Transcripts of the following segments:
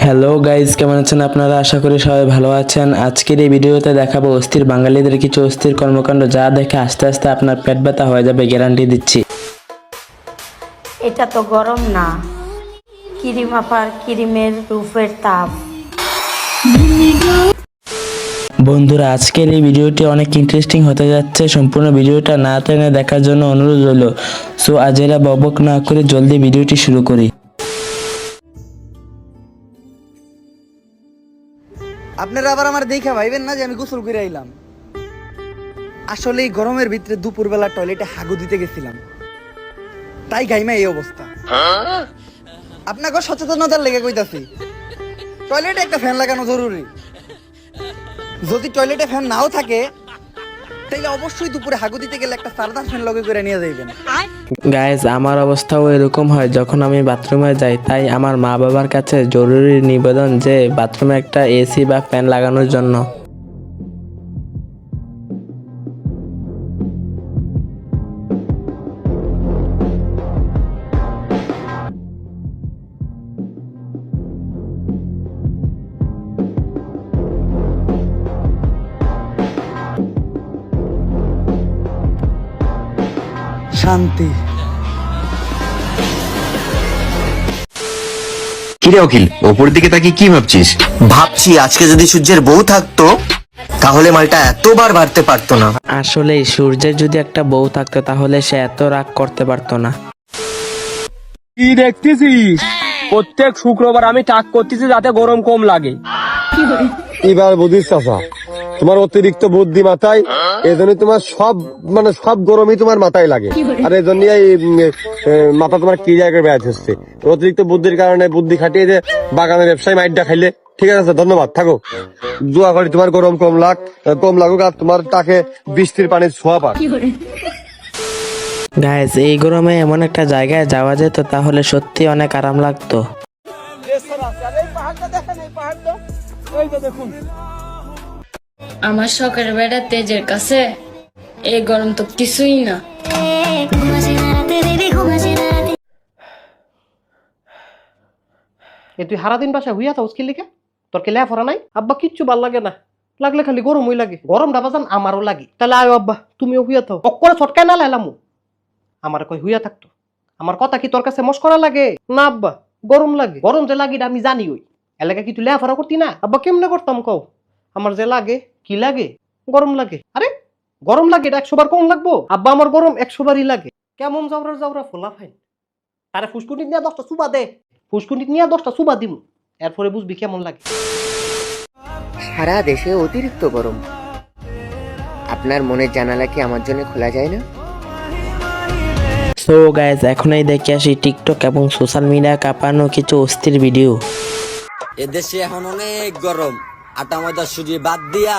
Hello guys, কেমন আছেন আপনারা? আশা করি সবাই ভালো আছেন। আজকের এই ভিডিওতে দেখাবো অস্থির বাঙালিদের কিছু অস্থির কর্মকাণ্ড, যা দেখে আস্তে আস্তে আপনার পেট ব্যথা হয়ে যাবে, গ্যারান্টি দিচ্ছি। এটা তো গরম না, ক্রিম আপার ক্রিমের রূপের তাপ। বন্ধুরা, আজকের এই ভিডিওটি অনেক ইন্টারেস্টিং হতে যাচ্ছে। সম্পূর্ণ ভিডিওটা না টেনে দেখার জন্য অনুরোধ রইল। সো আজ এরা বকবক না করে জলদি ভিডিওটি শুরু করি। আপনারা আবার আমার দেখা ভাইবেন না যে আমি গোসল করে আইলাম। আসলে এই গরমের ভিতরে দুপুরবেলা টয়লেটে হাগু দিতে গেছিলাম, তাই গাইমা এই অবস্থা। আপনাকে সচেতনতার লেগে কইতাছি, টয়লেটে একটা ফ্যান লাগানো জরুরি। যদি টয়লেটে ফ্যান নাও থাকে তাইলে অবশ্যই দুপুরে হাগু দিতে গেলে একটা সারদার ফ্যান লগে করে নিয়ে যাইবেন। গাইজ, আমার অবস্থাও এরকম হয় যখন আমি বাথরুমে যাই। তাই আমার মা বাবার কাছে জরুরি নিবেদন যে বাথরুমে একটা এসি বা ফ্যান লাগানোর জন্য। শান্তি। কিরে অখিল, ওপর দিকে তাকিয়ে কি ভাবছিস? ভাবছি আজকে যদি সূর্যের বউ থাকতো তাহলে মালটা এতবার বাড়তে পারতো না। আসলে সূর্যের যদি একটা বউ থাকতো তাহলে সে এত রাগ করতে পারতো না। কি দেখতেছিস? প্রত্যেক শুক্রবার আমি টাক করতেছি যাতে গরম কম লাগে। এবার বুঝিস চাচা, তোমার অতিরিক্ত বুদ্ধি মাথায়, এজন্য তোমার সব গরমই তোমার মাথায় লাগে। আর এই জন্য মাথা তোমার কি জায়গায় ব্যাচ হচ্ছে। অতিরিক্ত বুদ্ধির কারণে বুদ্ধি খাটিয়ে যে বাগানের ব্যবসায়ী মাইটটা খাইলে। ঠিক আছে, ধন্যবাদ, থাকো। দোয়া করি তোমার গরম কম লাগুক আর তোমার তাকে বৃষ্টির পানির ছোঁয়া পাক। গাইজ, এই গরমে এমন একটা জায়গায় যাওয়া যেত তাহলে সত্যি অনেক আরাম লাগতো। আমার শখের বেড়া তেজের কাছে এই গরম তো কিছুই না। তুই সারাদিন বাসায় হুইয়া থাকস কি লিখে? তোর কে লেফরা নাই? আব্বা কিচ্ছু ভাল লাগে না, লাগলে খালি গরমই লাগে। গরমটা বাজান আমারও লাগে। তাহলে আয় আব্বা, তুমিও হুইয়া থাও। অক্করে ছটকায় না লাইলামু। আমার কই হুইয়া থাকতো। আমার কথা কি তোর কাছে মস্করা লাগে? না আব্বা, গরম লাগে। গরম যে লাগে আমি জানি। ওই এলাকা কি তুই লেফরা করতি না? আব্বা কেমনে করতাম কও? আমার যে লাগে, কি লাগে? গরম লাগে। আরে গরম লাগে, এটা 100 বার কম লাগবো? আব্বা আমার গরম 100 বারই লাগে। কেমন জাউরা ফোলা ফাইন। তারে ফুসকুনি নিয়ে 10টা সুবা দে, ফুসকুনি নিয়ে 10টা সুবা দিমু, এরপরে বুঝবি কেমন লাগে। সারা দেশে অতিরিক্ত গরম, আপনার মনের জানালা কি আমার জন্য খোলা যায় না? সো গাইজ, এখনই দেখে আসি টিকটক এবং সোশ্যাল মিডিয়া কাঁপানো কিছু অস্থির ভিডিও। এদেশে এখন অনেক গরম, আটা ময়দা সুজি বাদ দিয়া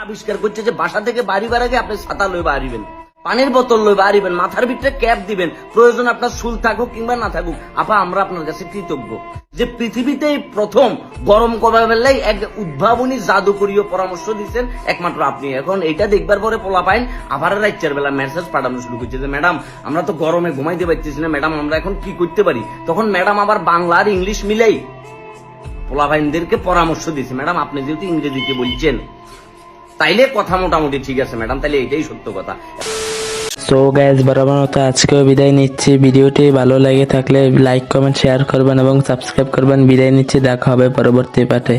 আবিষ্কার করছে যে বাসা থেকে বাড়ি আগে আপনি ছাতা লই বাড়িবেন, পানির বোতল লই বাড়িবেন, মাথার ভিতরে ক্যাপ দিবেন, প্রয়োজন আপনার চুল থাকুক কিংবা না থাকুক। আপা, আমরা আপনার কাছে কৃতজ্ঞ যে পৃথিবীতে প্রথম গরম কমার বেলায় এক উদ্ভাবনী জাদুকরীয় পরামর্শ দিচ্ছেন একমাত্র আপনি। এখন এটা দেখবার পরে পোলা পাইন আবার রাইচার বেলা মেসেজ পাঠানো শুরু করছে যে ম্যাডাম, আমরা তো গরমে ঘুমাইতে পারতেছি না ম্যাডাম, আমরা এখন কি করতে পারি? তখন ম্যাডাম আবার বাংলা আর ইংলিশ মিলেই পোলা ভাইনদেরকে পরামর্শ দিচ্ছে, ম্যাডাম আপনি যেহেতু ইংরেজিতে বলছেন তাইলে কথা মোটামুটি ঠিক আছে ম্যাডাম, তাইলে এটাই সত্য কথা। সো গাইজ, বরাবর মতো আজকেও বিদায় নিচ্ছি। ভিডিওটি ভালো লেগে থাকলে লাইক কমেন্ট শেয়ার করবেন এবং সাবস্ক্রাইব করবেন। বিদায় নিচ্ছি, দেখা হবে পরবর্তী পার্টে।